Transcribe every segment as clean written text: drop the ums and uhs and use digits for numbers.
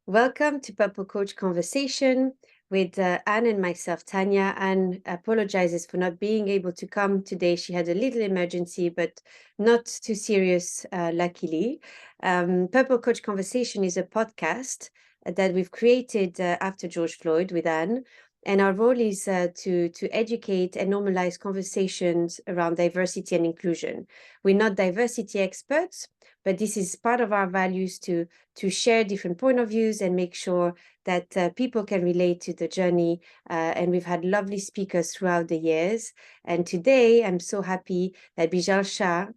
Welcome to Purple Coach Conversation with Anne and myself, Tanya. Anne apologizes for not being able to come today. She had a little emergency, but not too serious, luckily. Purple Coach Conversation is a podcast that we've created after George Floyd with Anne. And our role is to educate and normalize conversations around diversity and inclusion. We're not diversity experts, but this is part of our values to share different point of views and make sure that people can relate to the journey. And we've had lovely speakers throughout the years. And today I'm so happy that Bijal Shah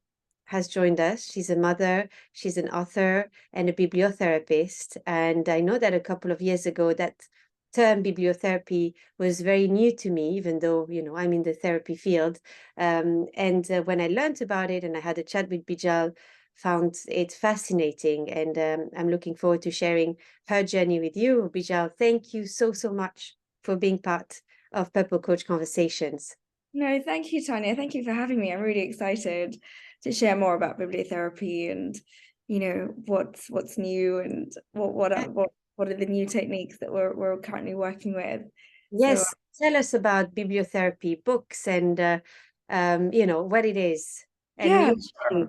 has joined us. She's a mother, she's an author and a bibliotherapist. And I know that a couple of years ago that term bibliotherapy was very new to me, even though, I'm in the therapy field. When I learned about it and I had a chat with Bijal, found it fascinating, and I'm looking forward to sharing her journey with you. Bijal, thank you so much for being part of Purple Coach Conversations. No, thank you, Tanya. Thank you for having me. I'm really excited to share more about bibliotherapy and, what's new and what are the new techniques that we're currently working with. Yes, tell us about bibliotherapy, books, and what it is. And yeah, you.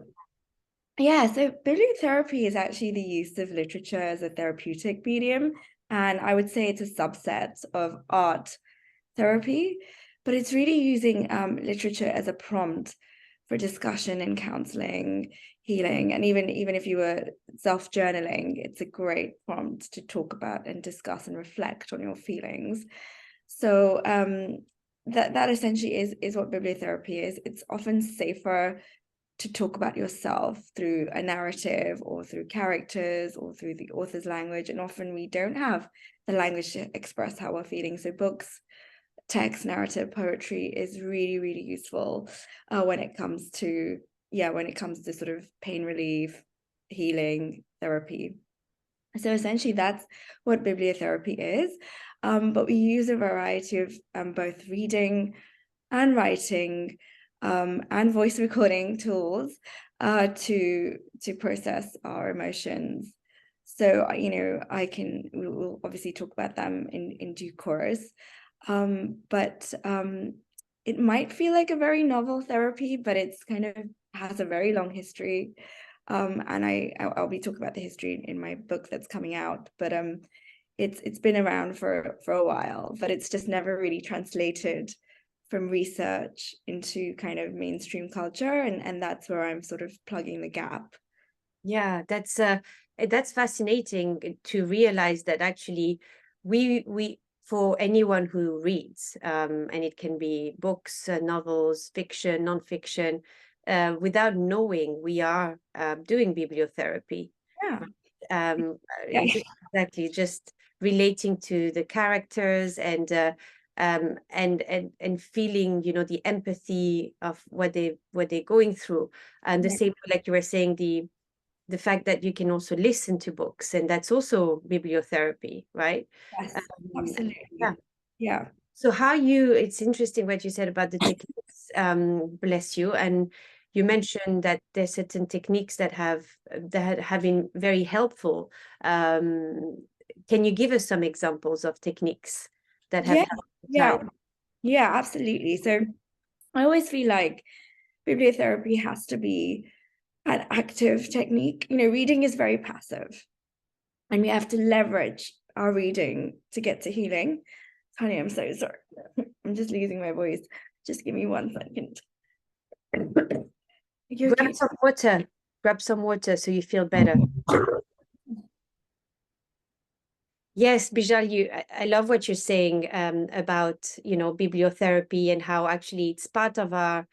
yeah. So bibliotherapy is actually the use of literature as a therapeutic medium, and I would say it's a subset of art therapy, but it's really using literature as a prompt for discussion and counseling, healing, and even if you were self-journaling, it's a great prompt to talk about and discuss and reflect on your feelings. So that essentially is what bibliotherapy is. It's often safer to talk about yourself through a narrative or through characters or through the author's language, and often we don't have the language to express how we're feeling. So books, text, narrative, poetry is really, really useful when it comes to sort of pain relief, healing, therapy. So essentially that's what bibliotherapy is. But we use a variety of both reading and writing and voice recording tools to process our emotions. So, we'll obviously talk about them in due course. But it might feel like a very novel therapy, but it's kind of has a very long history. And I'll be talking about the history in my book that's coming out. But it's been around for a while, but it's just never really translated from research into kind of mainstream culture, and that's where I'm sort of plugging the gap. Yeah, that's fascinating to realize that actually we for anyone who reads, and it can be books, novels, fiction, nonfiction, without knowing we are doing bibliotherapy. Yeah. Yeah. Exactly, just relating to the characters and feeling, the empathy of what they're going through, and the same, like you were saying, the fact that you can also listen to books, and that's also bibliotherapy, right? Yes, Yeah. absolutely. Yeah. So it's interesting what you said about the techniques, bless you. And you mentioned that there's certain techniques that have been very helpful. Can you give us some examples of techniques that have Yeah. helped the Yeah. client? Yeah, absolutely. So I always feel like bibliotherapy has to be an active technique. Reading is very passive, and we have to leverage our reading to get to healing. Honey, I'm so sorry. I'm just losing my voice. Just give me 1 second. You Grab okay? some water. Grab some water so you feel better. Yes, Bijal, I love what you're saying about, bibliotherapy and how actually it's part of our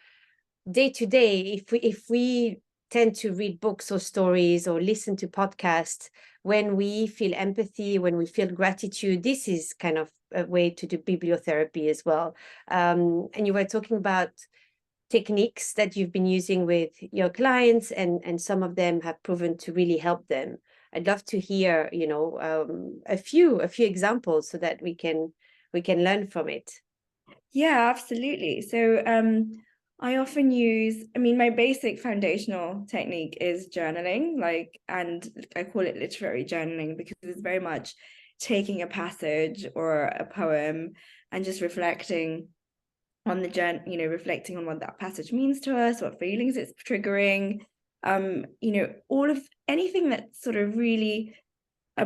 day to day. If we tend to read books or stories or listen to podcasts, when we feel empathy, when we feel gratitude, this is kind of a way to do bibliotherapy as well. And you were talking about techniques that you've been using with your clients, and some of them have proven to really help them. I'd love to hear, a few examples so that we can learn from it. Yeah, absolutely. So I often use, I mean, my basic foundational technique is journaling, like, and I call it literary journaling because it's very much taking a passage or a poem and just reflecting on the reflecting on what that passage means to us, what feelings it's triggering, all of anything that sort of really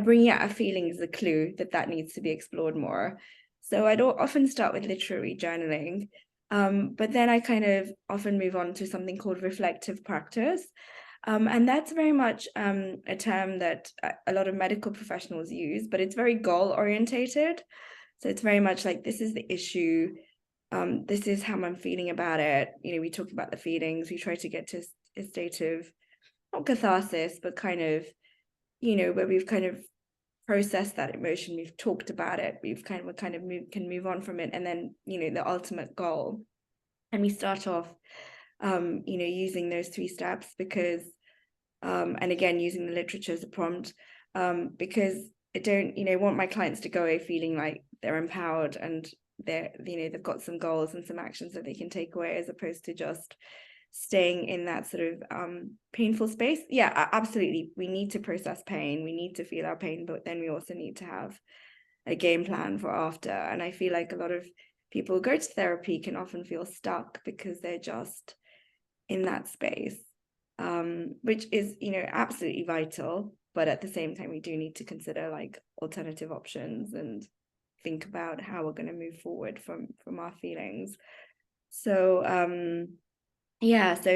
bringing out a feeling is a clue that needs to be explored more. So I don't often start with literary journaling, but then I kind of often move on to something called reflective practice. And that's very much a term that a lot of medical professionals use, but it's very goal orientated. So it's very much like, this is the issue. This is how I'm feeling about it. We talk about the feelings. We try to get to a state of not catharsis, but kind of, where we've kind of processed that emotion, we've talked about it, we've kind of can move on from it, and then the ultimate goal. And we start off using those 3 steps because and again using the literature as a prompt, because I don't want my clients to go away feeling like they're empowered and they've got some goals and some actions that they can take away, as opposed to just staying in that sort of painful space. Yeah, absolutely. We need to process pain. We need to feel our pain, but then we also need to have a game plan for after. And I feel like a lot of people who go to therapy can often feel stuck because they're just in that space, which is, absolutely vital. But at the same time, we do need to consider like alternative options and think about how we're going to move forward from our feelings. So yeah, so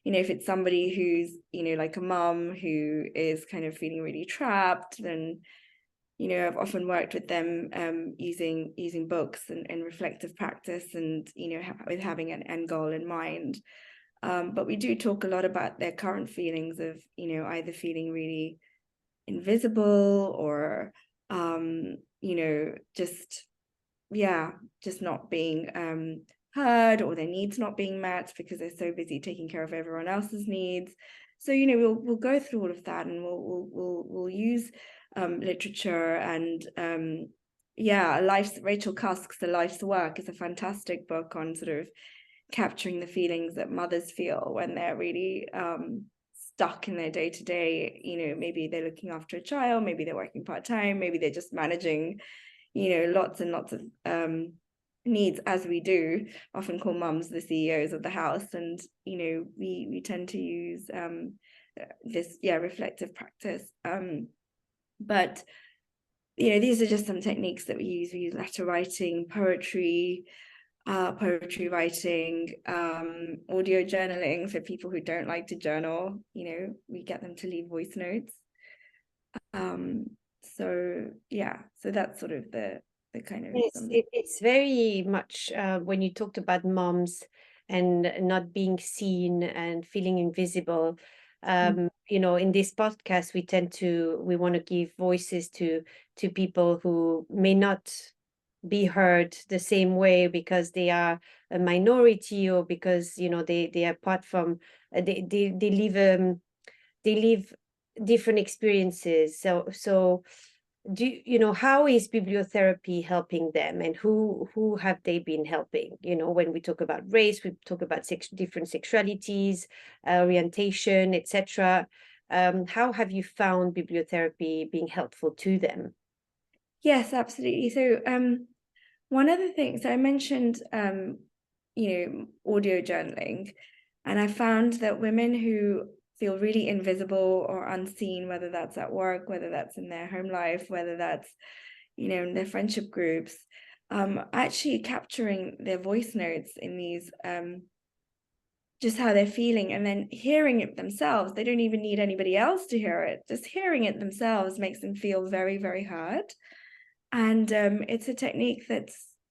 if it's somebody who's like a mom who is kind of feeling really trapped, then I've often worked with them using books and reflective practice, and with having an end goal in mind. But we do talk a lot about their current feelings of either feeling really invisible or just not being heard, or their needs not being met because they're so busy taking care of everyone else's needs. So we'll go through all of that, and we'll use literature and Rachel Cusk's The Life's Work is a fantastic book on sort of capturing the feelings that mothers feel when they're really stuck in their day-to-day. Maybe they're looking after a child, maybe they're working part-time, maybe they're just managing lots and lots of needs, as we do often call mums the CEOs of the house. And we tend to use this reflective practice, but these are just some techniques that we use letter writing, poetry writing, audio journaling for people who don't like to journal. We get them to leave voice notes. So that's sort of the kind of it's very much when you talked about moms and not being seen and feeling invisible. In this podcast, we want to give voices to people who may not be heard the same way because they are a minority, or because they are apart from they live different experiences. So how is bibliotherapy helping them, and who have they been helping? When we talk about race, we talk about different sexualities, orientation, etc. How have you found bibliotherapy being helpful to them? Yes, absolutely. So one of the things, so I mentioned audio journaling, and I found that women who feel really invisible or unseen, whether that's at work, whether that's in their home life, whether that's in their friendship groups, actually capturing their voice notes in these just how they're feeling, and then hearing it themselves. They don't even need anybody else to hear it. Just hearing it themselves makes them feel very, very heard. And it's a technique that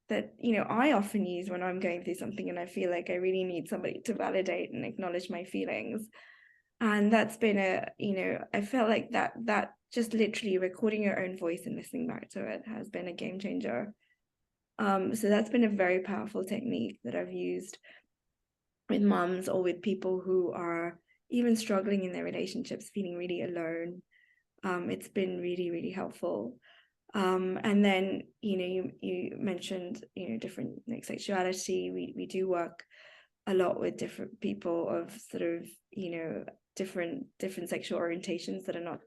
I often use when I'm going through something and I feel like I really need somebody to validate and acknowledge my feelings. And that's been I felt like that just literally recording your own voice and listening back to it has been a game changer. So that's been a very powerful technique that I've used with moms or with people who are even struggling in their relationships, feeling really alone. It's been really, really helpful. And then you mentioned different, like, sexuality. We do work a lot with different people of sort of, different sexual orientations that are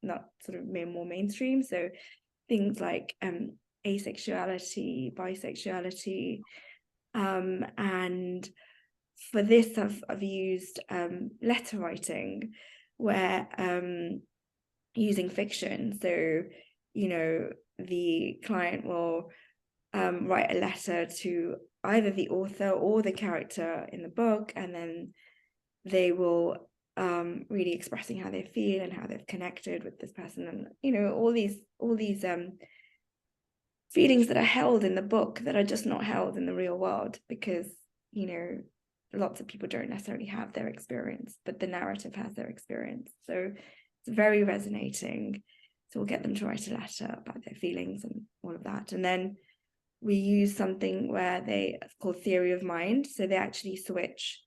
not sort of more mainstream. So things like asexuality, bisexuality, and for this I've used letter writing, where using fiction. So, the client will write a letter to either the author or the character in the book, and then they will really expressing how they feel and how they've connected with this person, and all these feelings that are held in the book that are just not held in the real world, because lots of people don't necessarily have their experience, but the narrative has their experience. So it's very resonating. So we'll get them to write a letter about their feelings and all of that. And then we use something where it's called theory of mind. So they actually switch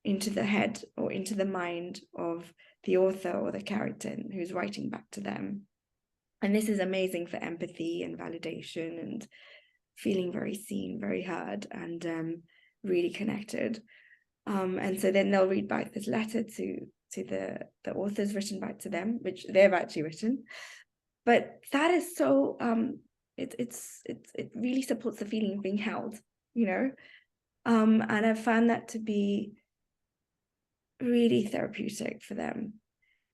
into the head or into the mind of the author or the character who's writing back to them. And this is amazing for empathy and validation and feeling very seen, very heard, and really connected. And so then they'll read back this letter to the author's written back to them, which they've actually written. But that is so it really supports the feeling of being held, and I've found that to be really therapeutic for them.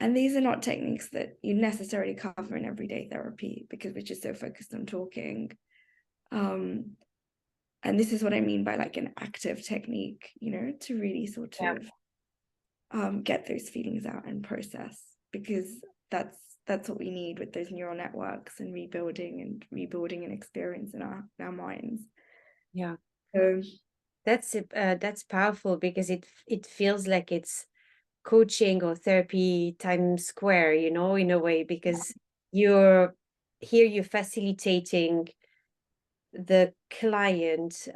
And these are not techniques that you necessarily cover in everyday therapy, because we're just so focused on talking. And this is what I mean by like an active technique, to really sort of get those feelings out and process, because that's what we need with those neural networks and rebuilding an experience in our minds. Yeah. So That's powerful, because it feels like it's coaching or therapy times square, in a way, because you're facilitating the client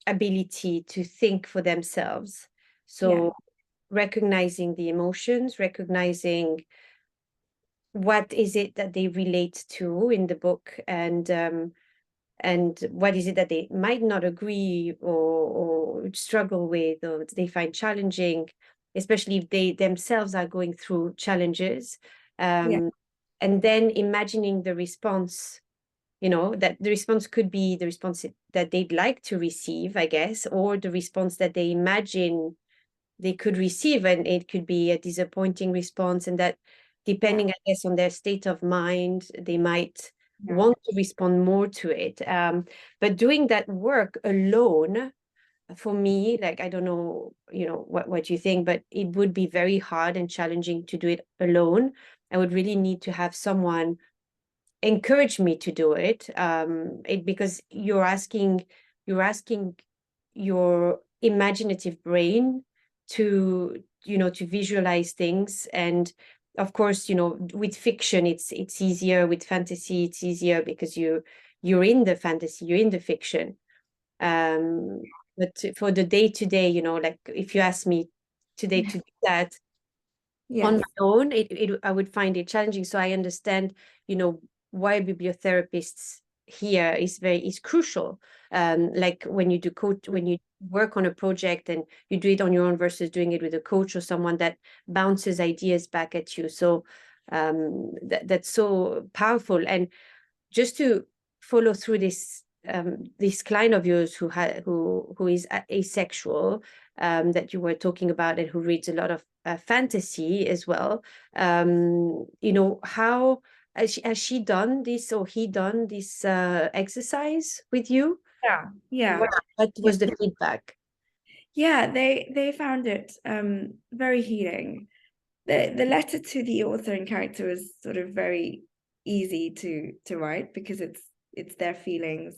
ability to think for themselves. So recognizing the emotions, recognizing what is it that they relate to in the book, and what is it that they might not agree or struggle with, or they find challenging, especially if they themselves are going through challenges. And then imagining the response, that the response could be the response that they'd like to receive, I guess, or the response that they imagine they could receive, and it could be a disappointing response, and that depending, I guess, on their state of mind, they might want to respond more to it. But doing that work alone, for me, like, I don't know, what you think, but it would be very hard and challenging to do it alone. I would really need to have someone encourage me to do it. Because you're asking your imaginative brain to visualize things. And of course, with fiction, it's easier. With fantasy, it's easier, because you're in the fantasy, you're in the fiction. But for the day-to-day, like, if you ask me today to do that on my own, I would find it challenging. So I understand, why bibliotherapists here is crucial. Like when you when you work on a project and you do it on your own versus doing it with a coach or someone that bounces ideas back at you. So that's so powerful. And just to follow through this client of yours who is asexual, that you were talking about, and who reads a lot of fantasy as well. How has she done this, or he done this exercise with you? Yeah. What was the feedback? Yeah, they found it very healing. The letter to the author and character was sort of very easy to write, because it's their feelings,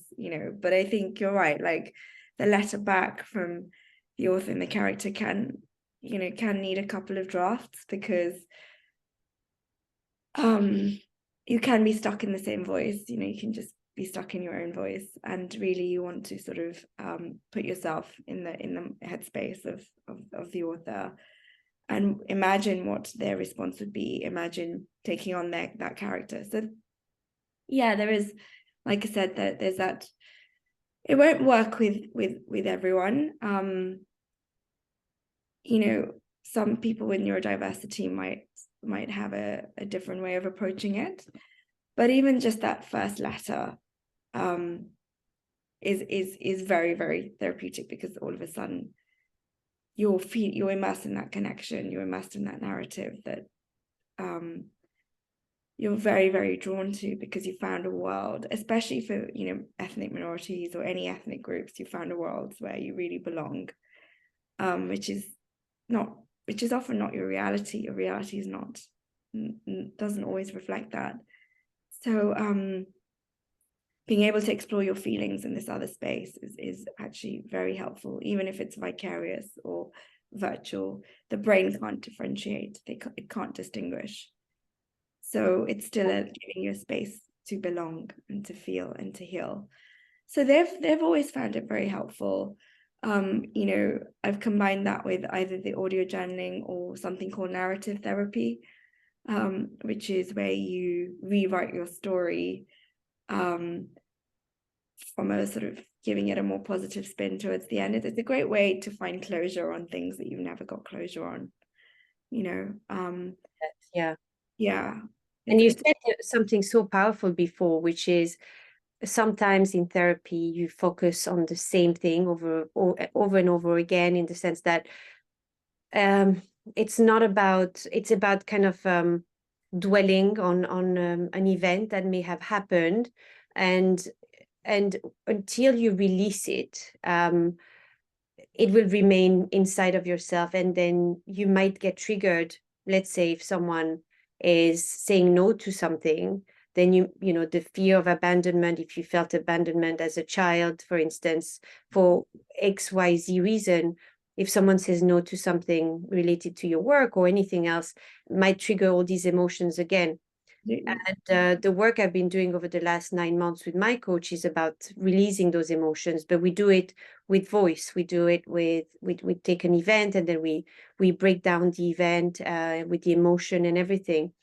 but I think you're right, like the letter back from the author and the character can need a couple of drafts, because you can be stuck in the same voice, you can just be stuck in your own voice, and really you want to sort of put yourself in the headspace of the author and imagine what their response would be. Imagine taking on that character. So yeah, there is, like I said, that there's that it won't work with everyone. You know, some people with neurodiversity might have a different way of approaching it. But even just that first letter is very, very therapeutic, because all of a sudden you're immersed in that connection, you're immersed in that narrative that you're very, very drawn to, because you found a world, especially for, you know, ethnic minorities or any ethnic groups, you found a world where you really belong, which is often not your reality. Your reality is not, doesn't always reflect that. So being able to explore your feelings in this other space is actually very helpful, even if it's vicarious or virtual. The brain can't differentiate, it can't distinguish. So it's still giving you a space to belong and to feel and to heal. So they've always found it very helpful. You know, I've combined that with either the audio journaling or something called narrative therapy, which is where you rewrite your story from a sort of giving it a more positive spin towards the end. It's a great way to find closure on things that you've never got closure on, you know. Yeah. Yeah. And you said something so powerful before, which is sometimes in therapy you focus on the same thing over and over again, in the sense that it's about kind of dwelling on an event that may have happened, and until you release it, it will remain inside of yourself, and then you might get triggered. Let's say if someone is saying no to something, then you know, the fear of abandonment, if you felt abandonment as a child, for instance, for XYZ reason, if someone says no to something related to your work or anything else, might trigger all these emotions again. And the work I've been doing over the last 9 months with my coach is about releasing those emotions, but we do it with voice. We do it with we take an event, and then we break down the event with the emotion and everything.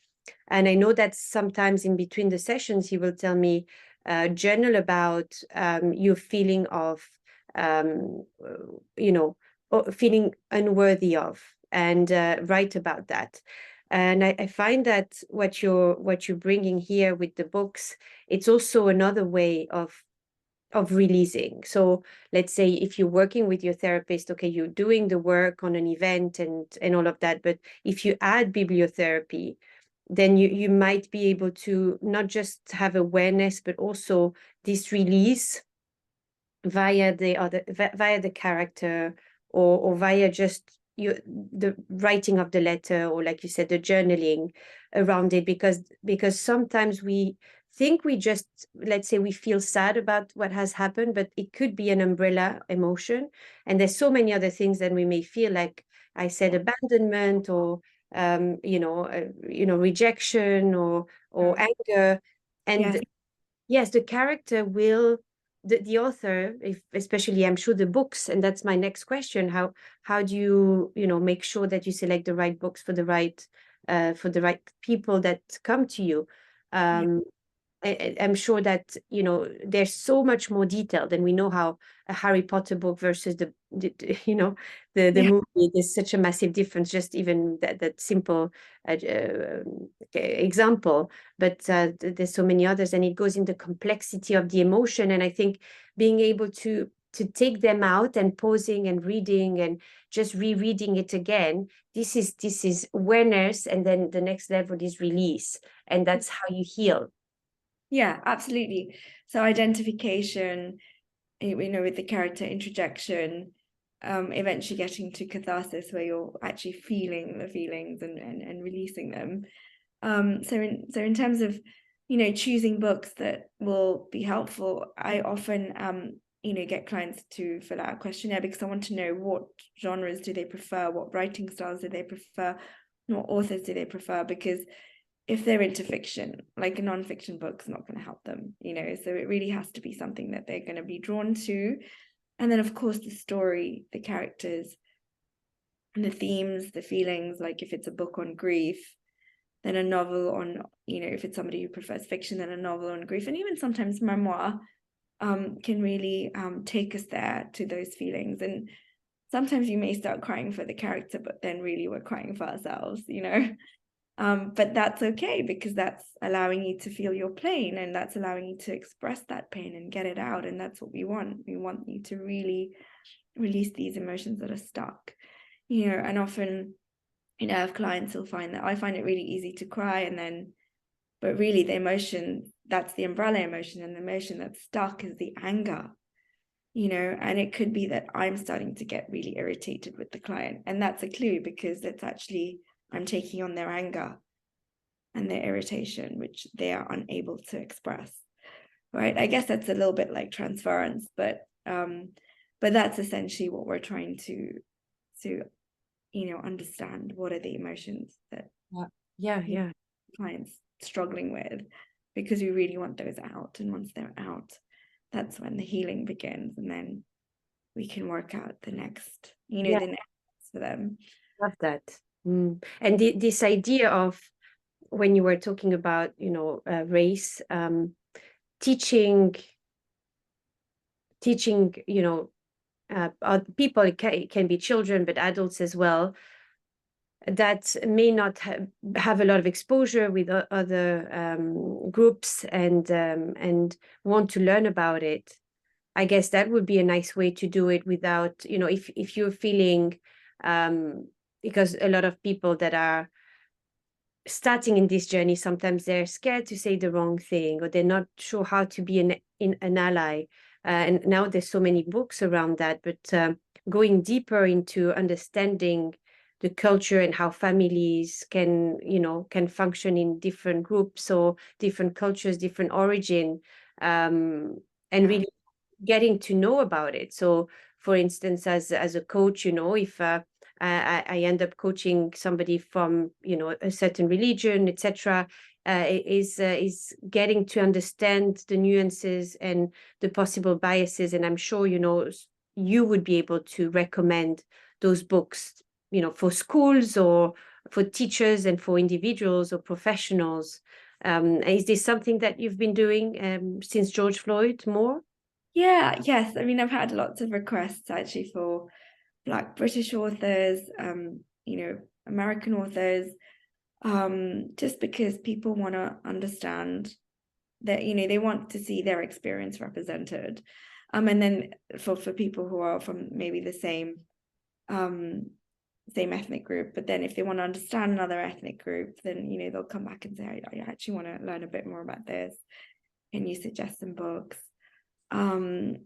And I know that sometimes in between the sessions, he will tell me, journal about your feeling of, you know, feeling unworthy of, and write about that. And I find that what you're bringing here with the books, it's also another way of releasing. So let's say if you're working with your therapist, okay, you're doing the work on an event and all of that, but if you add bibliotherapy, then you might be able to not just have awareness, but also this release via the character, or via just the writing of the letter, or like you said, the journaling around it, because sometimes we think we just, let's say we feel sad about what has happened, but it could be an umbrella emotion, and there's so many other things that we may feel, like I said, abandonment, or rejection, or anger. And Yes. yes, the character will, the author, if especially, I'm sure the books, and that's my next question, how do you make sure that you select the right books for the right people that come to you? I'm sure that there's so much more detail than we know how a Harry Potter book versus the Yeah. movie. There's such a massive difference, just even that simple example. But there's so many others, and it goes in the complexity of the emotion. And I think being able to take them out and pausing and reading and just rereading it again, this is awareness, and then the next level is release, and that's how you heal. Yeah, absolutely. So identification, with the character, introjection, eventually getting to catharsis, where you're actually feeling the feelings and releasing them. So in terms of, choosing books that will be helpful, I often get clients to fill out a questionnaire, because I want to know what genres do they prefer, what writing styles do they prefer, what authors do they prefer, because if they're into fiction, like a non-fiction book's not going to help them, so it really has to be something that they're going to be drawn to. And then of course the story, the characters, and the themes, the feelings. Like if it's a book on grief, then a novel on, if it's somebody who prefers fiction, then a novel on grief, and even sometimes memoir, can really take us there to those feelings. And sometimes you may start crying for the character, but then really we're crying for ourselves, you know. But that's okay, because that's allowing you to feel your pain, and that's allowing you to express that pain and get it out. And that's what we want. We want you to really release these emotions that are stuck, you know. And often, you know, I have clients who'll find that I find it really easy to cry, and then, but really the emotion, that's the umbrella emotion, and the emotion that's stuck is the anger, you know. And it could be that I'm starting to get really irritated with the client, and that's a clue, because it's actually, I'm taking on their anger and their irritation, which they are unable to express, right? I guess that's a little bit like transference, but that's essentially what we're trying to you know, understand. What are the emotions that Yeah. clients struggling with, because we really want those out. And once they're out, that's when the healing begins, and then we can work out the next, you know, Yeah, the next for them. love that. And this idea of, when you were talking about, you know, race, teaching, you know, people, it can be children, but adults as well, that may not have a lot of exposure with other groups, and want to learn about it. I guess that would be a nice way to do it without, you know, if you're feeling, because a lot of people that are starting in this journey, sometimes they're scared to say the wrong thing, or they're not sure how to be an ally. And now there's so many books around that, but going deeper into understanding the culture and how families can, you know, can function in different groups or different cultures, different origin, and Yeah. really getting to know about it. So, for instance, as a coach, you know, if I end up coaching somebody from, you know, a certain religion, etc., is getting to understand the nuances and the possible biases. And I'm sure, you know, you would be able to recommend those books, you know, for schools or for teachers and for individuals or professionals. Is this something that you've been doing since George Floyd more? Yeah, yes. I mean, I've had lots of requests actually for Black British authors, you know, American authors, just because people want to understand that, you know, they want to see their experience represented. And then for people who are from maybe the same ethnic group, but then if they want to understand another ethnic group, then, you know, they'll come back and say, I actually want to learn a bit more about this. Can you suggest some books? And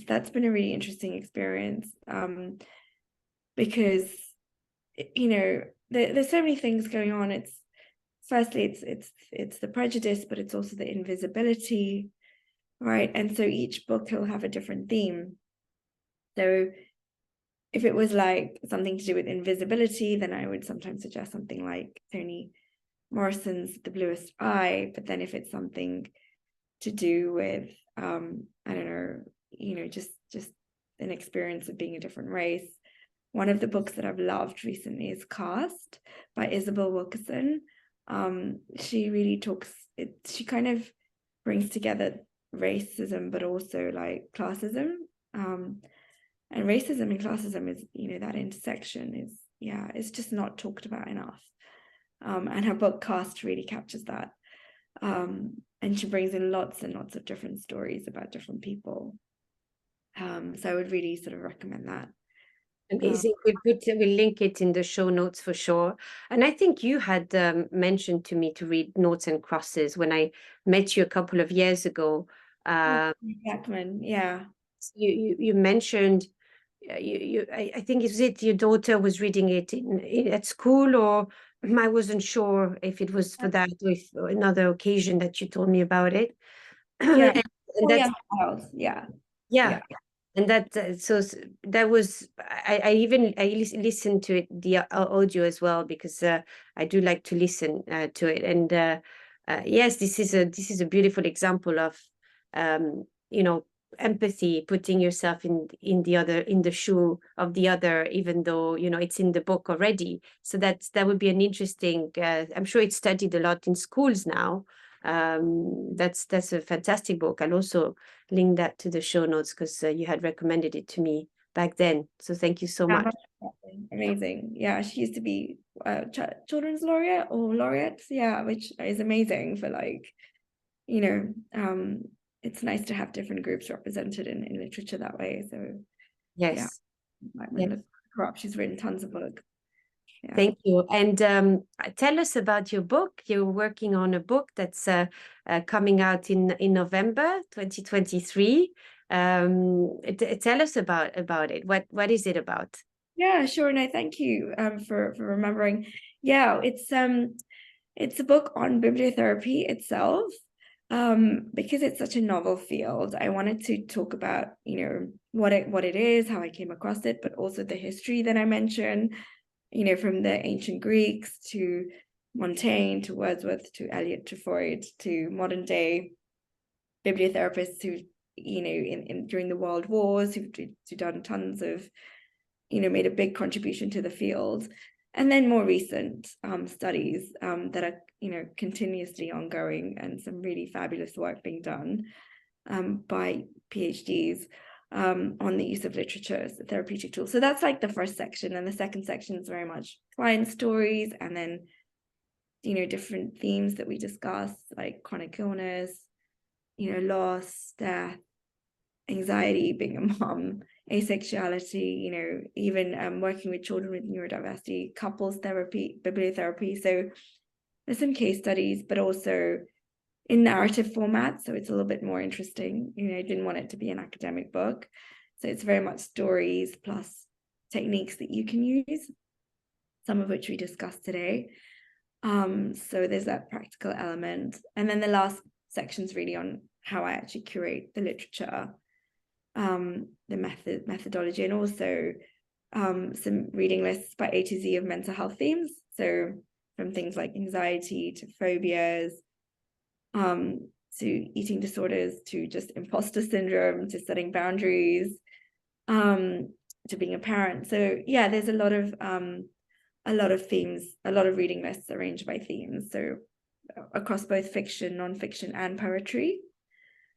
that's been a really interesting experience, because, you know, there's so many things going on. It's firstly, it's the prejudice, but it's also the invisibility, right? And so each book will have a different theme. So if it was like something to do with invisibility, then I would sometimes suggest something like Toni Morrison's The Bluest Eye. But then if it's something to do with I don't know, you know, just an experience of being a different race, one of the books that I've loved recently is Caste by Isabel Wilkerson. She really talks, she kind of brings together racism but also like classism, and racism and classism is, you know, that intersection is, yeah, it's just not talked about enough. And her book Caste really captures that. And she brings in lots and lots of different stories about different people. So I would really sort of recommend that. Amazing. We'll link it in the show notes for sure. And I think you had mentioned to me to read Noughts and Crosses when I met you a couple of years ago. Jackman, yeah. You mentioned I think is it your daughter was reading it at school, or I wasn't sure if it was for that or if another occasion that you told me about it. Yeah. And Oh, that's, yeah. Yeah. yeah. Yeah. And that that was, I even listened to it, the audio as well, because I do like to listen to it. And yes, this is a beautiful example of you know, empathy, putting yourself in the shoe of the other, even though, you know, it's in the book already. So that would be an interesting, I'm sure it's studied a lot in schools now, That's a fantastic book. I'll also link that to the show notes because you had recommended it to me back then. So thank you so much. Amazing. Yeah, she used to be children's laureate or laureate. Yeah, which is amazing for like, you know, it's nice to have different groups represented in literature that way. So yeah, Yes. might Yes. look her up. She's written tons of books. Yeah. Thank you. And tell us about your book. You're working on a book that's coming out in November 2023. Tell us about it. What is it about? Yeah, sure. No, thank you for remembering. Yeah, it's a book on bibliotherapy itself. Because it's such a novel field, I wanted to talk about, you know, what it is, how I came across it, but also the history that I mentioned, you know, from the ancient Greeks to Montaigne to Wordsworth to Eliot to Freud to modern day bibliotherapists who, you know, in during the world wars, who've done tons of, you know, made a big contribution to the field. And then more recent studies that are, you know, continuously ongoing, and some really fabulous work being done by PhDs on the use of literature as a therapeutic tool. So that's like the first section. And the second section is very much client stories, and then, you know, different themes that we discuss, like chronic illness, you know, loss, death, anxiety, being a mom, asexuality, you know, even working with children with neurodiversity, couples therapy, bibliotherapy. So there's some case studies, but also in narrative format. So it's a little bit more interesting. You know, I didn't want it to be an academic book. So it's very much stories plus techniques that you can use, some of which we discussed today. So there's that practical element. And then the last section's really on how I actually curate the literature, the methodology, and also some reading lists by A to Z of mental health themes. So from things like anxiety to phobias, to eating disorders, to just imposter syndrome, to setting boundaries, to being a parent. So yeah, there's a lot of themes, a lot of reading lists arranged by themes. So across both fiction, nonfiction, and poetry.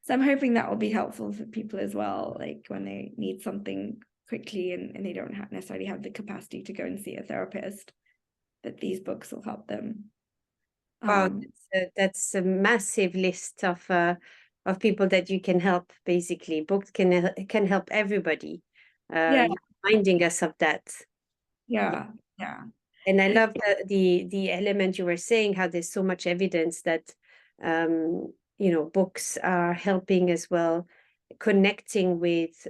So I'm hoping that will be helpful for people as well, like when they need something quickly and they don't necessarily have the capacity to go and see a therapist, that these books will help them. Wow, that's a massive list of people that you can help. Basically, books can help everybody. Yeah, You're reminding us of that. yeah. And I love the element you were saying, how there's so much evidence that you know, books are helping as well, connecting with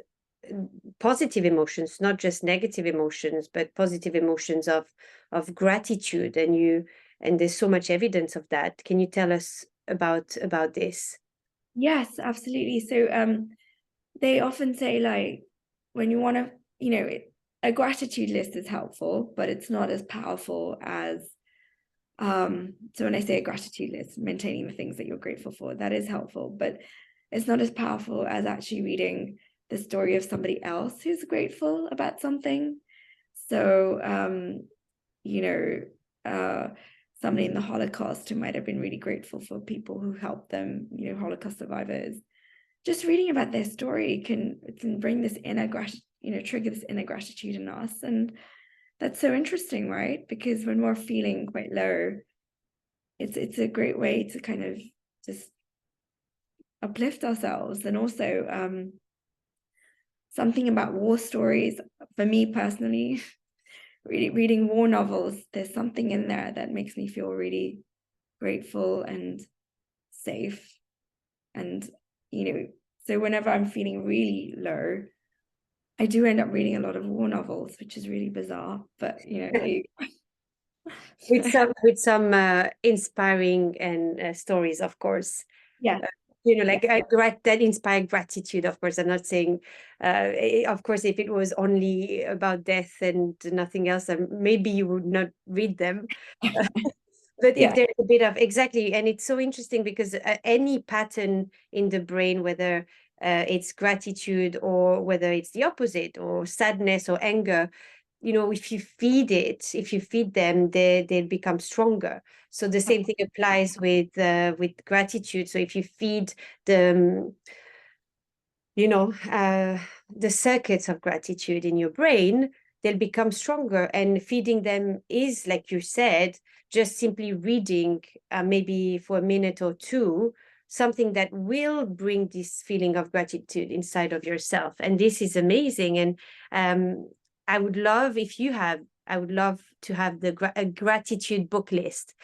positive emotions, not just negative emotions, but positive emotions of gratitude. And there's so much evidence of that. Can you tell us about this? Yes, absolutely. So they often say, like, when you want to, you know, a gratitude list is helpful, but it's not as powerful as so when I say a gratitude list, maintaining the things that you're grateful for, that is helpful, but it's not as powerful as actually reading the story of somebody else who's grateful about something. So you know, somebody in the Holocaust who might have been really grateful for people who helped them, you know, Holocaust survivors. Just reading about their story can bring this inner gratitude, you know, trigger this inner gratitude in us. And that's so interesting, right? Because when we're feeling quite low, it's a great way to kind of just uplift ourselves. And also something about war stories, for me personally, reading war novels, there's something in there that makes me feel really grateful and safe. And, you know, so whenever I'm feeling really low, I do end up reading a lot of war novels, which is really bizarre, but you know, With some inspiring and stories, of course. yeah, You know, like that inspire gratitude. Of course, I'm not saying, of course, if it was only about death and nothing else, maybe you would not read them. But if yeah, there's a bit of exactly, and it's so interesting because any pattern in the brain, whether it's gratitude or whether it's the opposite or sadness or anger, you know, if you feed them, they'll become stronger. So the same thing applies with gratitude. So if you feed the you know, the circuits of gratitude in your brain, they'll become stronger. And feeding them is, like you said, just simply reading, maybe for a minute or two, something that will bring this feeling of gratitude inside of yourself. And this is amazing. And I would love, if you have, I would love to have a gratitude book list.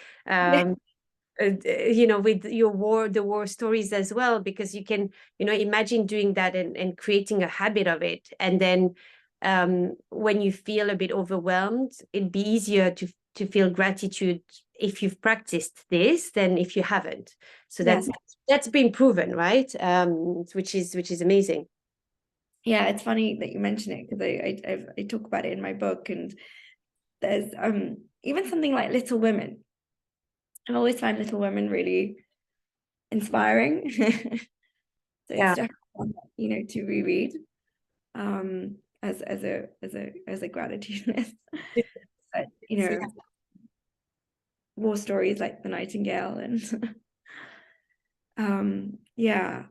You know, with the war stories as well, because you can, you know, imagine doing that and creating a habit of it. And then when you feel a bit overwhelmed, it'd be easier to feel gratitude if you've practiced this than if you haven't. So Yes. that's been proven, right? Which is amazing. Yeah, it's funny that you mention it, because I talk about it in my book. And there's even something like Little Women. I've always found Little Women really inspiring. So it's Yeah. definitely one, you know, to reread as a gratitude list. But you know, Yeah. war stories like The Nightingale and yeah.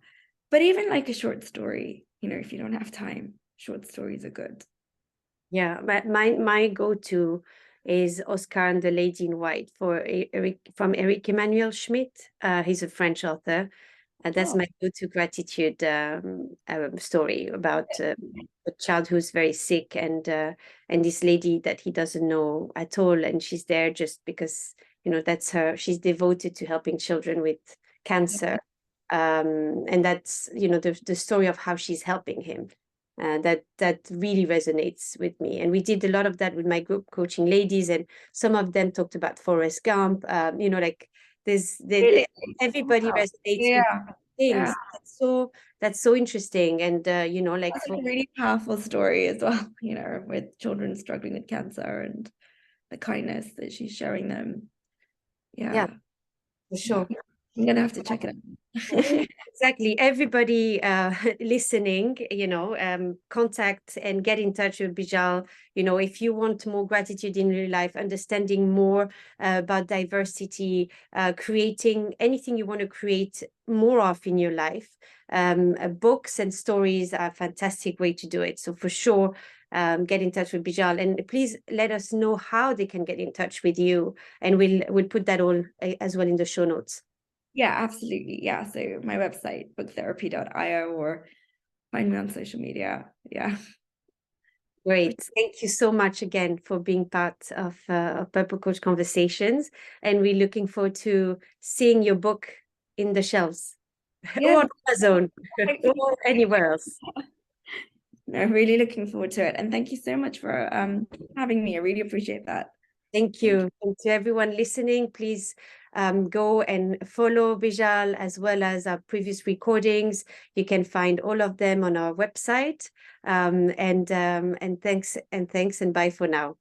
But even like a short story, you know, if you don't have time, short stories are good. Yeah, my go-to is Oscar and the Lady in White from Eric Emmanuel Schmidt. He's a French author. That's Oh, my go-to gratitude story about a child who's very sick, and this lady that he doesn't know at all, and she's there just because, you know, that's her. She's devoted to helping children with cancer, and that's, you know, the story of how she's helping him. That really resonates with me. And we did a lot of that with my group coaching ladies, and some of them talked about Forrest Gump. You know, like really? everybody Wow. resonates with Yeah. Yeah. things. That's so interesting. And you know, like That's for like a really powerful story as well, you know, with children struggling with cancer and the kindness that she's showing them. yeah, Yeah. for Yeah. sure. I'm gonna have to check it out. Exactly. Everybody listening, you know, contact and get in touch with Bijal. You know, if you want more gratitude in your life, understanding more about diversity, creating anything you want to create more of in your life, books and stories are a fantastic way to do it. So for sure, get in touch with Bijal, and please let us know how they can get in touch with you, and we'll put that all as well in the show notes. Yeah, absolutely. Yeah. So my website, booktherapy.io, or find me on social media. Yeah. Great. Thank you so much again for being part of Purple Coach Conversations. And we're looking forward to seeing your book in the shelves Yeah. or on Amazon or anywhere else. No, really looking forward to it. And thank you so much for having me. I really appreciate that. Thank Thank you. And to everyone listening, please go and follow Bijal as well as our previous recordings. You can find all of them on our website. And thanks and bye for now.